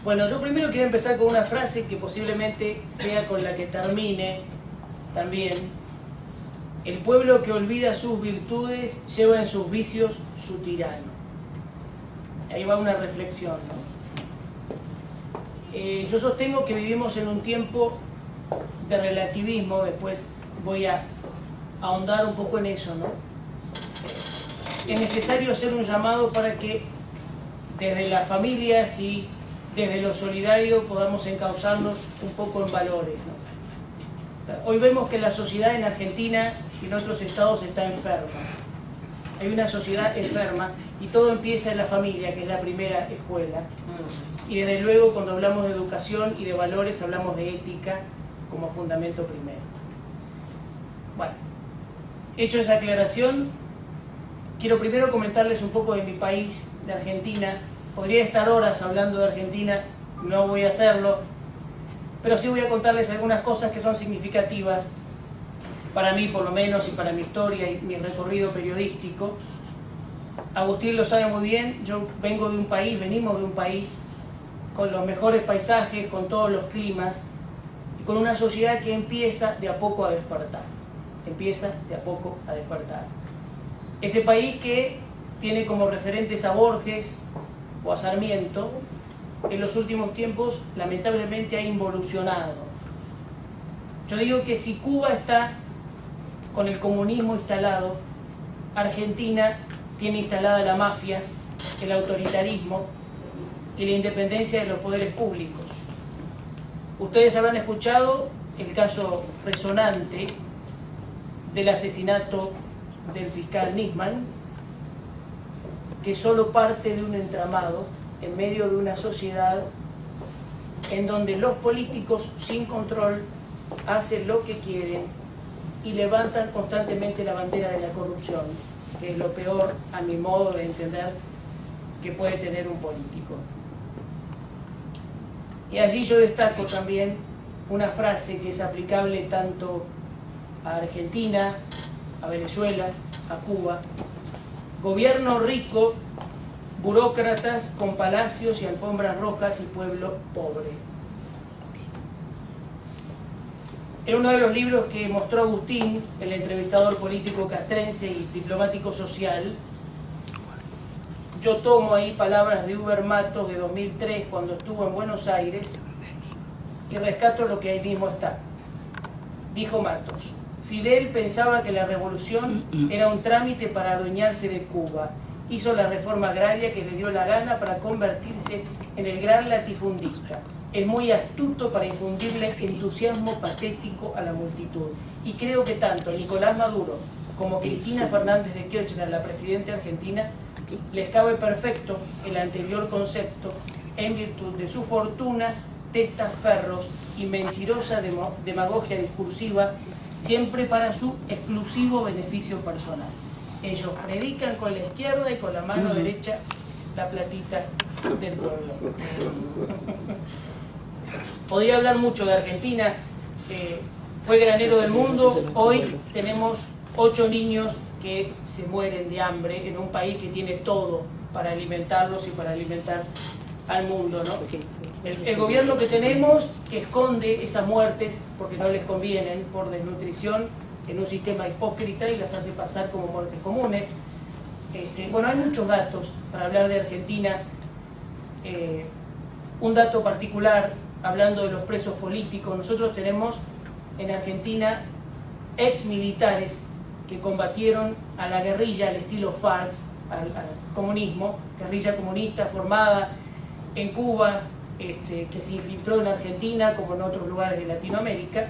Bueno, yo primero quiero empezar con una frase que posiblemente sea con la que termine también. El pueblo que olvida sus virtudes lleva en sus vicios su tirano. Ahí va una reflexión, ¿no? Yo sostengo que vivimos en un tiempo de relativismo, después voy a ahondar un poco en eso, ¿no? Es necesario hacer un llamado para que desde las familias y desde lo solidario podamos encauzarnos un poco en valores, ¿no? Hoy vemos que la sociedad en Argentina y en otros estados está enferma. Hay una sociedad enferma y todo empieza en la familia, que es la primera escuela. Y desde luego cuando hablamos de educación y de valores hablamos de ética como fundamento primero. Bueno, hecho esa aclaración, quiero primero comentarles un poco de mi país, de Argentina. Podría estar horas hablando de Argentina, no voy a hacerlo, pero sí voy a contarles algunas cosas que son significativas para mí por lo menos y para mi historia y mi recorrido periodístico. Agustín lo sabe muy bien, yo venimos de un país con los mejores paisajes, con todos los climas y con una sociedad que empieza de a poco a despertar. Ese país que tiene como referentes a Borges o a Sarmiento, en los últimos tiempos lamentablemente ha involucionado. Yo digo que si Cuba está con el comunismo instalado, Argentina tiene instalada la mafia, el autoritarismo y la independencia de los poderes públicos. Ustedes habrán escuchado el caso resonante del asesinato del fiscal Nisman, que es solo parte de un entramado en medio de una sociedad en donde los políticos sin control hacen lo que quieren y levantan constantemente la bandera de la corrupción, que es lo peor, a mi modo de entender, que puede tener un político. Y allí yo destaco también una frase que es aplicable tanto a Argentina, a Venezuela, a Cuba. Gobierno rico, burócratas con palacios y alfombras rojas y pueblo pobre. En uno de los libros que mostró Agustín, el entrevistador político castrense y diplomático social, yo tomo ahí palabras de Uber Matos de 2003 cuando estuvo en Buenos Aires y rescato lo que ahí mismo está. Dijo Matos: Fidel pensaba que la revolución era un trámite para adueñarse de Cuba. Hizo la reforma agraria que le dio la gana para convertirse en el gran latifundista. Es muy astuto para infundirle entusiasmo patético a la multitud. Y creo que tanto Nicolás Maduro como Cristina Fernández de Kirchner, la presidenta argentina, les cabe perfecto el anterior concepto en virtud de sus fortunas, testaferros y mentirosa demagogia discursiva, siempre para su exclusivo beneficio personal. Ellos predican con la izquierda y con la mano derecha la platita del pueblo. Podría hablar mucho de Argentina, fue granero del mundo. Hoy tenemos 8 niños que se mueren de hambre en un país que tiene todo para alimentarlos y para alimentar al mundo, ¿no? El gobierno que tenemos, que esconde esas muertes porque no les convienen por desnutrición en un sistema hipócrita y las hace pasar como muertes comunes. Bueno, hay muchos datos para hablar de Argentina. Un dato particular, hablando de los presos políticos, nosotros tenemos en Argentina ex militares que combatieron a la guerrilla al estilo FARC, al comunismo, guerrilla comunista formada en Cuba, que se infiltró en Argentina como en otros lugares de Latinoamérica.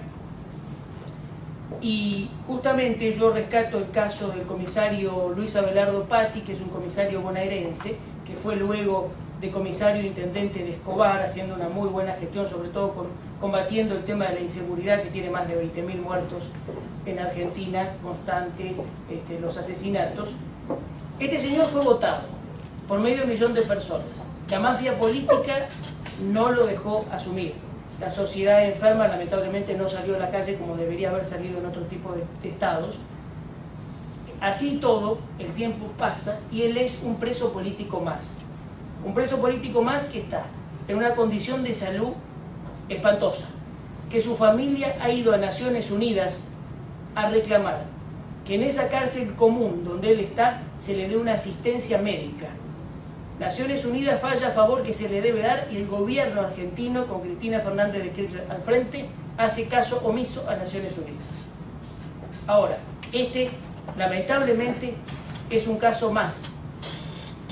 Y justamente yo rescato el caso del comisario Luis Abelardo Patti, que es un comisario bonaerense, que fue luego de comisario intendente de Escobar, haciendo una muy buena gestión, sobre todo combatiendo el tema de la inseguridad, que tiene más de 20.000 muertos en Argentina, constante, los asesinatos. Este señor fue votado por medio millón de personas. La mafia política no lo dejó asumir. La sociedad enferma lamentablemente no salió a la calle como debería haber salido en otro tipo de estados. Así todo, el tiempo pasa y él es un preso político más. Un preso político más que está en una condición de salud espantosa, que su familia ha ido a Naciones Unidas a reclamar que en esa cárcel común donde él está se le dé una asistencia médica. Naciones Unidas falla a favor que se le debe dar y el gobierno argentino, con Cristina Fernández de Kirchner al frente, hace caso omiso a Naciones Unidas. Ahora, este lamentablemente es un caso más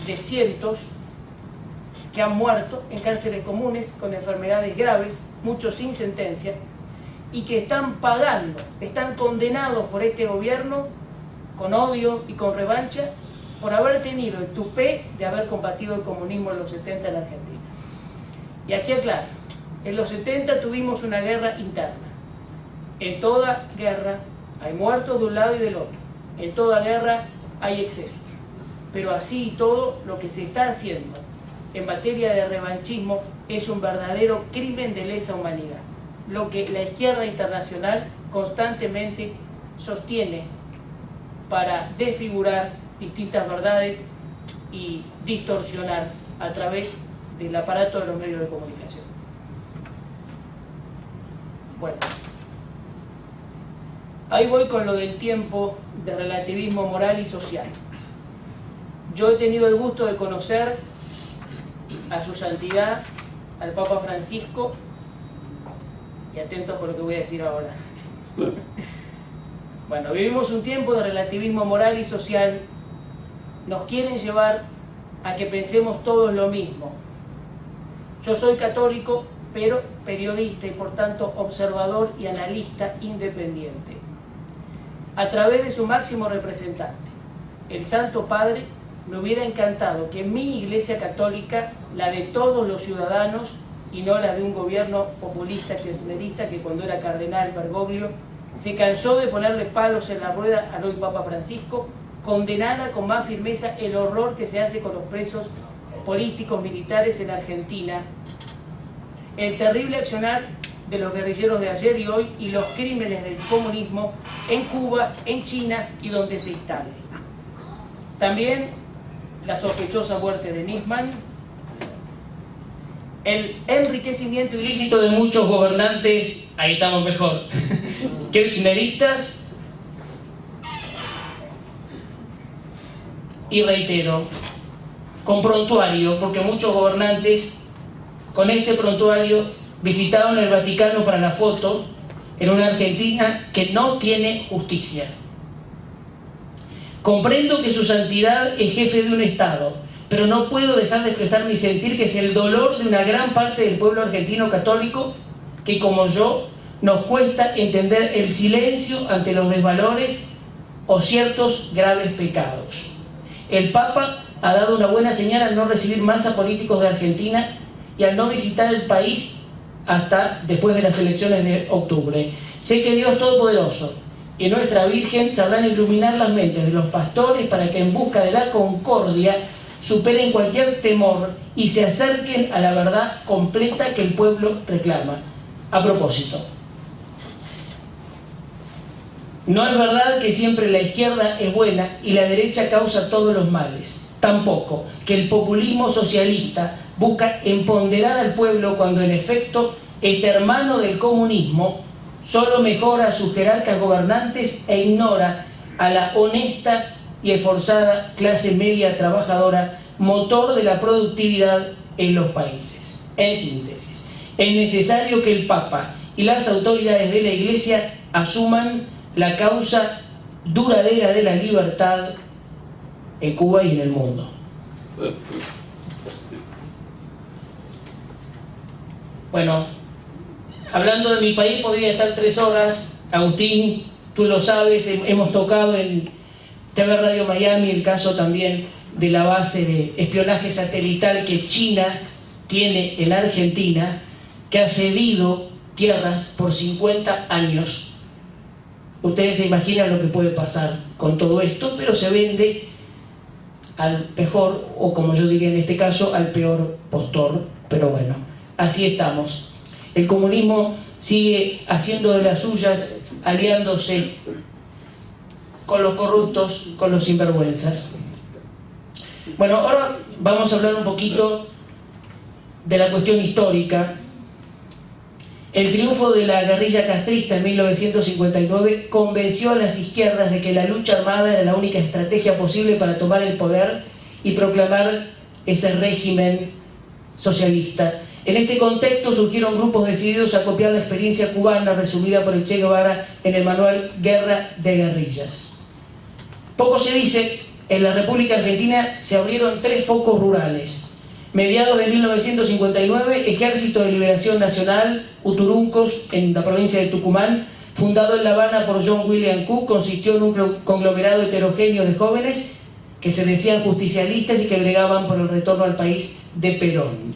de cientos que han muerto en cárceles comunes con enfermedades graves, muchos sin sentencia, y que están pagando, están condenados por este gobierno con odio y con revancha por haber tenido el tupé de haber combatido el comunismo en los 70 en Argentina. Y aquí aclaro, en los 70 tuvimos una guerra interna. En toda guerra hay muertos de un lado y del otro. En toda guerra hay excesos. Pero así y todo, lo que se está haciendo en materia de revanchismo es un verdadero crimen de lesa humanidad. Lo que la izquierda internacional constantemente sostiene para desfigurar distintas verdades y distorsionar a través del aparato de los medios de comunicación. Bueno, ahí voy con lo del tiempo de relativismo moral y social. Yo he tenido el gusto de conocer a su santidad, al Papa Francisco, y atentos por lo que voy a decir ahora. Bueno, vivimos un tiempo de relativismo moral y social. Nos quieren llevar a que pensemos todos lo mismo. Yo soy católico, pero periodista y por tanto observador y analista independiente. A través de su máximo representante, el Santo Padre, me hubiera encantado que mi Iglesia Católica, la de todos los ciudadanos y no la de un gobierno populista kirchnerista que cuando era cardenal Bergoglio se cansó de ponerle palos en la rueda al hoy Papa Francisco, condenara con más firmeza el horror que se hace con los presos políticos militares en Argentina, el terrible accionar de los guerrilleros de ayer y hoy y los crímenes del comunismo en Cuba, en China y donde se instale. También la sospechosa muerte de Nisman, el enriquecimiento ilícito de muchos gobernantes, ahí estamos mejor, kirchneristas, y reitero, con prontuario, porque muchos gobernantes con este prontuario visitaron el Vaticano para la foto en una Argentina que no tiene justicia. Comprendo que su santidad es jefe de un Estado, pero no puedo dejar de expresar mi sentir que es el dolor de una gran parte del pueblo argentino católico que, como yo, nos cuesta entender el silencio ante los desvalores o ciertos graves pecados. El Papa ha dado una buena señal al no recibir más a políticos de Argentina y al no visitar el país hasta después de las elecciones de octubre. Sé que Dios Todopoderoso y nuestra Virgen sabrán iluminar las mentes de los pastores para que en busca de la concordia superen cualquier temor y se acerquen a la verdad completa que el pueblo reclama. A propósito, no es verdad que siempre la izquierda es buena y la derecha causa todos los males. Tampoco que el populismo socialista busca empoderar al pueblo cuando en efecto este hermano del comunismo solo mejora a sus jerarcas gobernantes e ignora a la honesta y esforzada clase media trabajadora, motor de la productividad en los países. En síntesis, es necesario que el Papa y las autoridades de la Iglesia asuman la causa duradera de la libertad en Cuba y en el mundo. Bueno, hablando de mi país podría estar 3 horas. Agustín, tú lo sabes, hemos tocado en TV Radio Miami el caso también de la base de espionaje satelital que China tiene en Argentina, que ha cedido tierras por 50 años. Ustedes se imaginan lo que puede pasar con todo esto, pero se vende al mejor, o como yo diría en este caso, al peor postor. Pero bueno, así estamos. El comunismo sigue haciendo de las suyas, aliándose con los corruptos, con los sinvergüenzas. Bueno, ahora vamos a hablar un poquito de la cuestión histórica, el triunfo de la guerrilla castrista en 1959 convenció a las izquierdas de que la lucha armada era la única estrategia posible para tomar el poder y proclamar ese régimen socialista. En este contexto surgieron grupos decididos a copiar la experiencia cubana resumida por el Che Guevara en el manual Guerra de Guerrillas. Poco se dice, en la República Argentina se abrieron 3 focos rurales. Mediados de 1959, Ejército de Liberación Nacional, Uturuncos, en la provincia de Tucumán, fundado en La Habana por John William Cook, consistió en un conglomerado heterogéneo de jóvenes que se decían justicialistas y que bregaban por el retorno al país de Perón.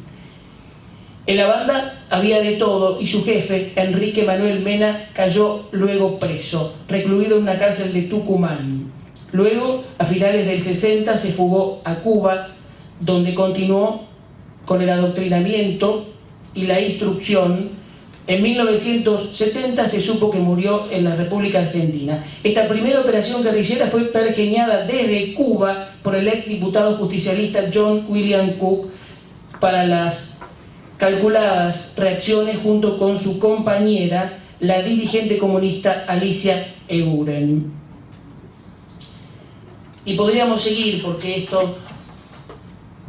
En la banda había de todo y su jefe, Enrique Manuel Mena, cayó luego preso, recluido en una cárcel de Tucumán. Luego, a finales del 60, se fugó a Cuba, donde continuó con el adoctrinamiento y la instrucción. En 1970 se supo que murió en la República Argentina. Esta primera operación guerrillera fue pergeñada desde Cuba por el exdiputado justicialista John William Cook para las calculadas reacciones junto con su compañera, la dirigente comunista Alicia Eguren. Y podríamos seguir porque esto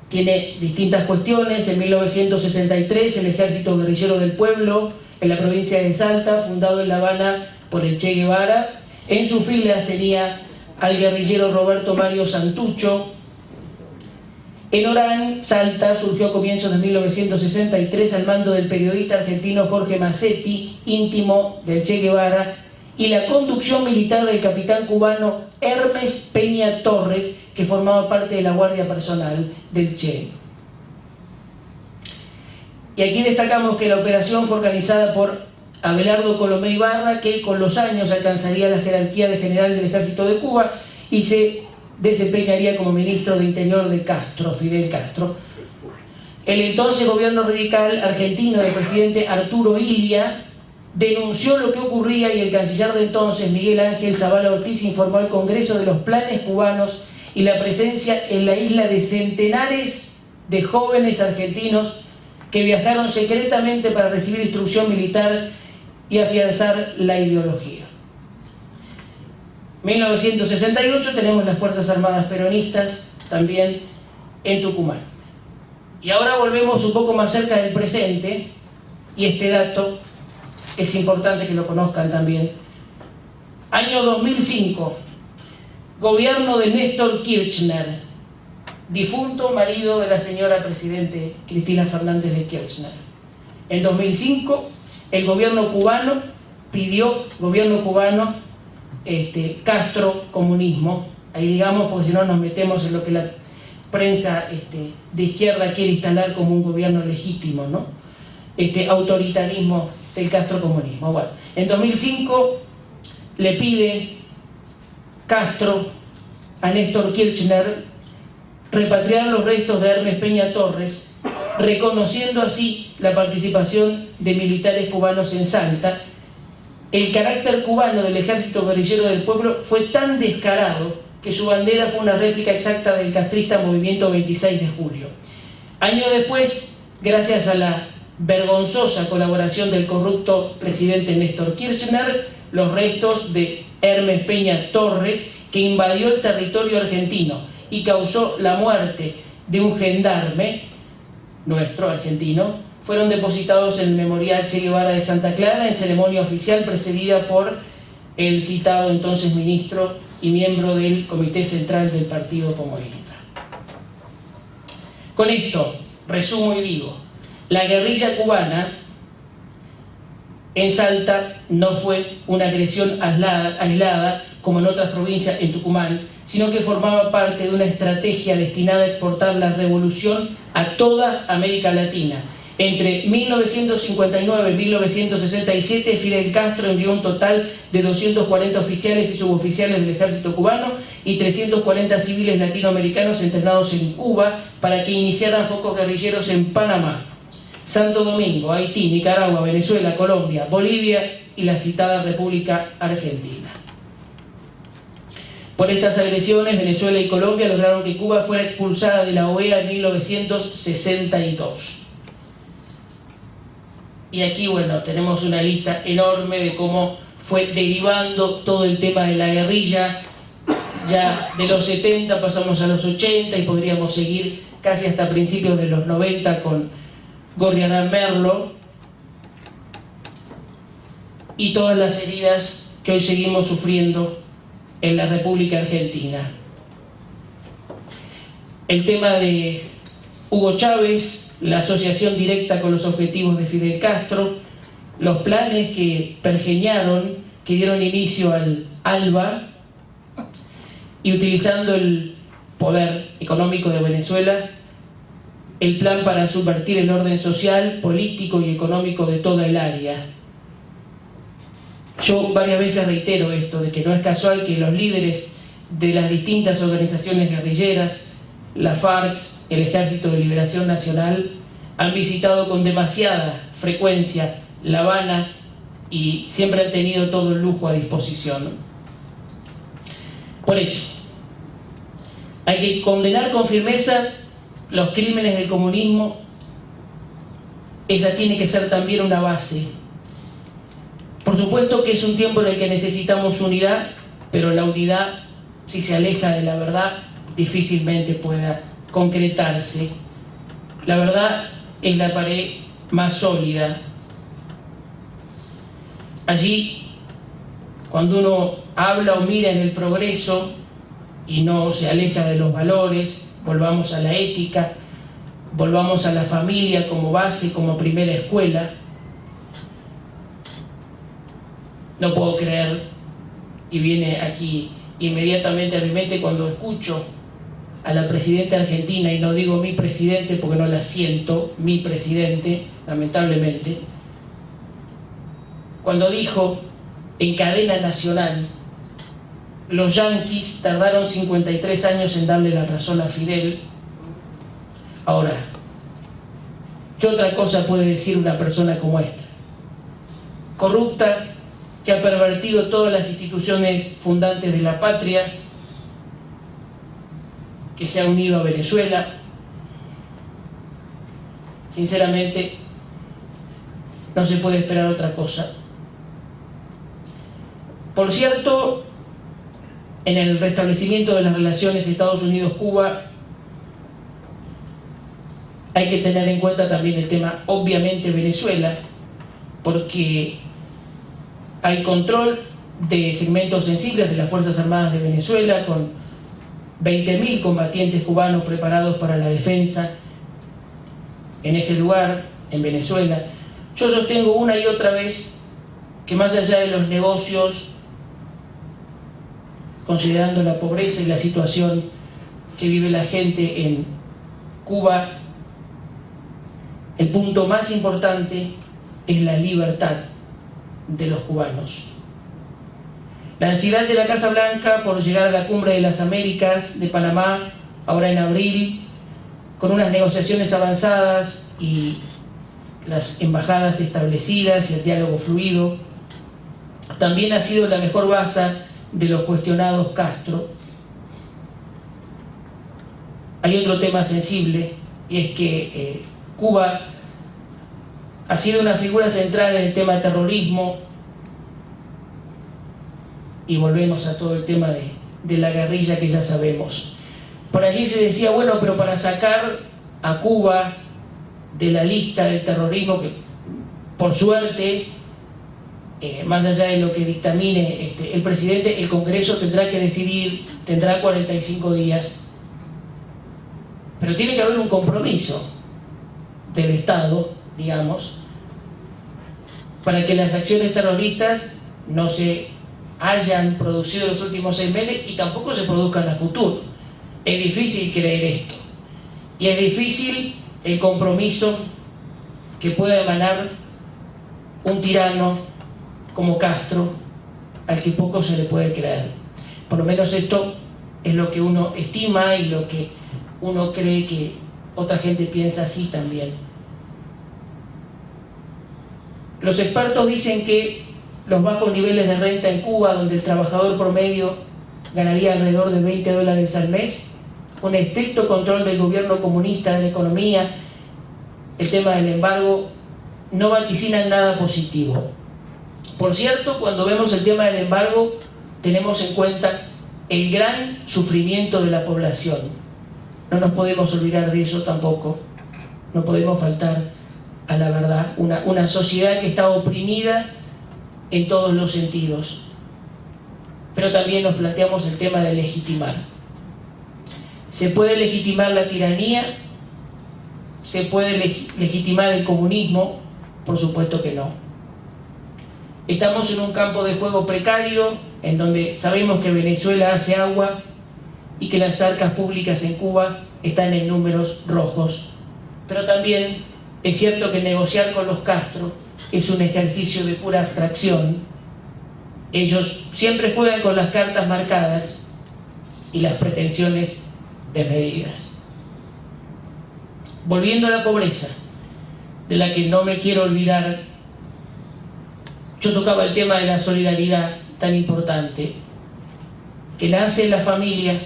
tiene distintas cuestiones. En 1963, el Ejército Guerrillero del Pueblo, en la provincia de Salta, fundado en La Habana por el Che Guevara. En sus filas tenía al guerrillero Roberto Mario Santucho. En Orán, Salta, surgió a comienzos de 1963 al mando del periodista argentino Jorge Massetti, íntimo del Che Guevara, y la conducción militar del capitán cubano Hermes Peña Torres, que formaba parte de la guardia personal del Che. Y aquí destacamos que la operación fue organizada por Abelardo Colomé Ibarra, que con los años alcanzaría la jerarquía de general del Ejército de Cuba y se desempeñaría como ministro de Interior de Castro, Fidel Castro. El entonces gobierno radical argentino del presidente Arturo Illia denunció lo que ocurría y el canciller de entonces, Miguel Ángel Zavala Ortiz, informó al Congreso de los planes cubanos y la presencia en la isla de centenares de jóvenes argentinos que viajaron secretamente para recibir instrucción militar y afianzar la ideología. 1968 tenemos las Fuerzas Armadas Peronistas también en Tucumán. Y ahora volvemos un poco más cerca del presente, y este dato es importante que lo conozcan también. Año 2005, gobierno de Néstor Kirchner, difunto marido de la señora presidente Cristina Fernández de Kirchner. En 2005, el gobierno cubano pidió, Castro comunismo, ahí digamos, porque si no nos metemos en lo que la prensa de izquierda quiere instalar como un gobierno legítimo, ¿no? Autoritarismo del Castro comunismo. Bueno, en 2005 le pide Castro a Néstor Kirchner repatriar los restos de Hermes Peña Torres, reconociendo así la participación de militares cubanos en Salta. El carácter cubano del Ejército Guerrillero del Pueblo fue tan descarado que su bandera fue una réplica exacta del castrista Movimiento 26 de Julio. Años después, gracias a la vergonzosa colaboración del corrupto presidente Néstor Kirchner, los restos de Hermes Peña Torres, que invadió el territorio argentino y causó la muerte de un gendarme nuestro argentino, fueron depositados en el Memorial Che Guevara de Santa Clara en ceremonia oficial precedida por el citado entonces ministro y miembro del Comité Central del Partido Comunista. Con esto, resumo y digo, la guerrilla cubana en Salta no fue una agresión aislada como en otras provincias en Tucumán, sino que formaba parte de una estrategia destinada a exportar la revolución a toda América Latina. Entre 1959 y 1967, Fidel Castro envió un total de 240 oficiales y suboficiales del ejército cubano y 340 civiles latinoamericanos entrenados en Cuba para que iniciaran focos guerrilleros en Panamá, Santo Domingo, Haití, Nicaragua, Venezuela, Colombia, Bolivia y la citada República Argentina. Por estas agresiones, Venezuela y Colombia lograron que Cuba fuera expulsada de la OEA en 1962. Y aquí, bueno, tenemos una lista enorme de cómo fue derivando todo el tema de la guerrilla. Ya de los 70 pasamos a los 80 y podríamos seguir casi hasta principios de los 90 con Gorriarán Merlo y todas las heridas que hoy seguimos sufriendo en la República Argentina. El tema de Hugo Chávez, la asociación directa con los objetivos de Fidel Castro, los planes que pergeñaron, que dieron inicio al ALBA, y utilizando el poder económico de Venezuela, el plan para subvertir el orden social, político y económico de toda el área. Yo varias veces reitero esto, de que no es casual que los líderes de las distintas organizaciones guerrilleras, la FARC, el Ejército de Liberación Nacional, han visitado con demasiada frecuencia La Habana y siempre han tenido todo el lujo a disposición. Por eso, hay que condenar con firmeza los crímenes del comunismo. Esa tiene que ser también una base. Por supuesto que es un tiempo en el que necesitamos unidad, pero la unidad, si se aleja de la verdad, difícilmente pueda concretarse. La verdad es la pared más sólida. Allí, cuando uno habla o mira en el progreso y no se aleja de los valores, volvamos a la ética, volvamos a la familia como base, como primera escuela. No puedo creer, y viene aquí inmediatamente a mi mente cuando escucho a la presidenta argentina, y no digo mi presidente porque no la siento, mi presidente, lamentablemente, cuando dijo en cadena nacional: los yanquis tardaron 53 años en darle la razón a Fidel. Ahora, ¿qué otra cosa puede decir una persona como esta? Corrupta, que ha pervertido todas las instituciones fundantes de la patria, que se ha unido a Venezuela. Sinceramente, no se puede esperar otra cosa. Por cierto, en el restablecimiento de las relaciones Estados Unidos-Cuba hay que tener en cuenta también el tema, obviamente, Venezuela, porque hay control de segmentos sensibles de las Fuerzas Armadas de Venezuela, con 20.000 combatientes cubanos preparados para la defensa en ese lugar, en Venezuela. Yo sostengo una y otra vez que más allá de los negocios, considerando la pobreza y la situación que vive la gente en Cuba, el punto más importante es la libertad de los cubanos. La ansiedad de la Casa Blanca por llegar a la Cumbre de las Américas de Panamá, ahora en abril, con unas negociaciones avanzadas y las embajadas establecidas y el diálogo fluido, también ha sido la mejor baza de los cuestionados Castro. Hay otro tema sensible, y es que Cuba ha sido una figura central en el tema de terrorismo, y volvemos a todo el tema de la guerrilla que ya sabemos. Por allí se decía, bueno, pero para sacar a Cuba de la lista del terrorismo, que por suerte, más allá de lo que dictamine el presidente, el Congreso tendrá que decidir, tendrá 45 días, pero tiene que haber un compromiso del Estado, digamos, para que las acciones terroristas no se hayan producido en los últimos 6 meses y tampoco se produzcan a futuro. Es difícil creer esto, y es difícil el compromiso que pueda emanar un tirano como Castro, al que poco se le puede creer. Por lo menos esto es lo que uno estima y lo que uno cree que otra gente piensa así también. Los expertos dicen que los bajos niveles de renta en Cuba, donde el trabajador promedio ganaría alrededor de $20 al mes, un estricto control del gobierno comunista de la economía, el tema del embargo no vaticinan nada positivo. Por cierto, cuando vemos el tema del embargo, tenemos en cuenta el gran sufrimiento de la población. No nos podemos olvidar de eso tampoco. No podemos faltar a la verdad. Una sociedad que está oprimida en todos los sentidos. Pero también nos planteamos el tema de legitimar. ¿Se puede legitimar la tiranía? ¿Se puede legitimar el comunismo? Por supuesto que no. Estamos en un campo de juego precario, en donde sabemos que Venezuela hace agua y que las arcas públicas en Cuba están en números rojos. Pero también es cierto que negociar con los Castro es un ejercicio de pura abstracción. Ellos siempre juegan con las cartas marcadas y las pretensiones desmedidas. Volviendo a la pobreza, de la que no me quiero olvidar, yo tocaba el tema de la solidaridad tan importante, que nace en la familia,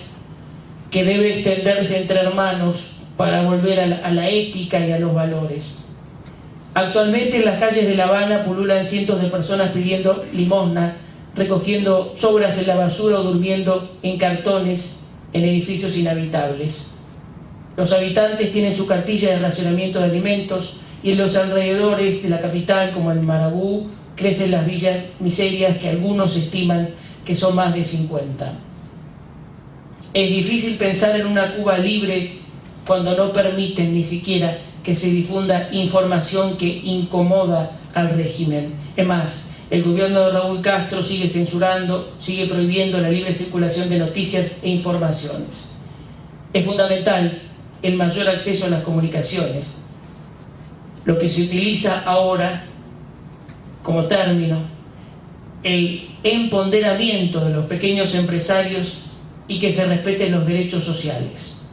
que debe extenderse entre hermanos para volver a la ética y a los valores. Actualmente en las calles de La Habana pululan cientos de personas pidiendo limosna, recogiendo sobras en la basura o durmiendo en cartones en edificios inhabitables. Los habitantes tienen su cartilla de racionamiento de alimentos y en los alrededores de la capital, como en Marabú, crecen las villas miserias que algunos estiman que son más de 50. Es difícil pensar en una Cuba libre cuando no permiten ni siquiera que se difunda información que incomoda al régimen. Es más, el gobierno de Raúl Castro sigue censurando, sigue prohibiendo la libre circulación de noticias e informaciones. Es fundamental el mayor acceso a las comunicaciones. Lo que se utiliza ahora como término, el empoderamiento de los pequeños empresarios y que se respeten los derechos sociales.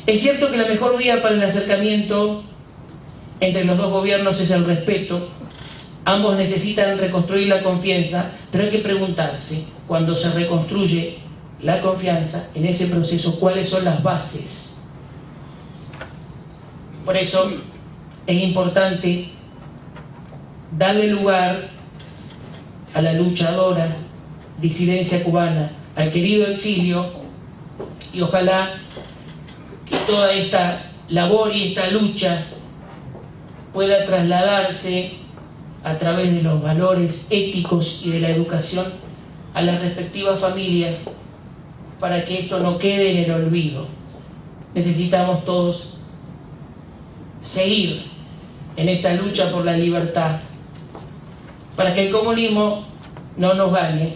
Es cierto que la mejor vía para el acercamiento entre los dos gobiernos es el respeto. Ambos necesitan reconstruir la confianza, pero hay que preguntarse, cuando se reconstruye la confianza, en ese proceso, ¿cuáles son las bases? Por eso es importante darle lugar a la luchadora disidencia cubana, al querido exilio, y ojalá que toda esta labor y esta lucha pueda trasladarse a través de los valores éticos y de la educación a las respectivas familias para que esto no quede en el olvido. Necesitamos todos seguir en esta lucha por la libertad para que el comunismo no nos gane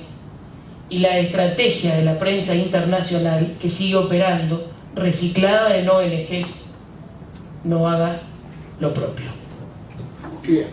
y la estrategia de la prensa internacional que sigue operando reciclada en ONGs no haga lo propio. Bien.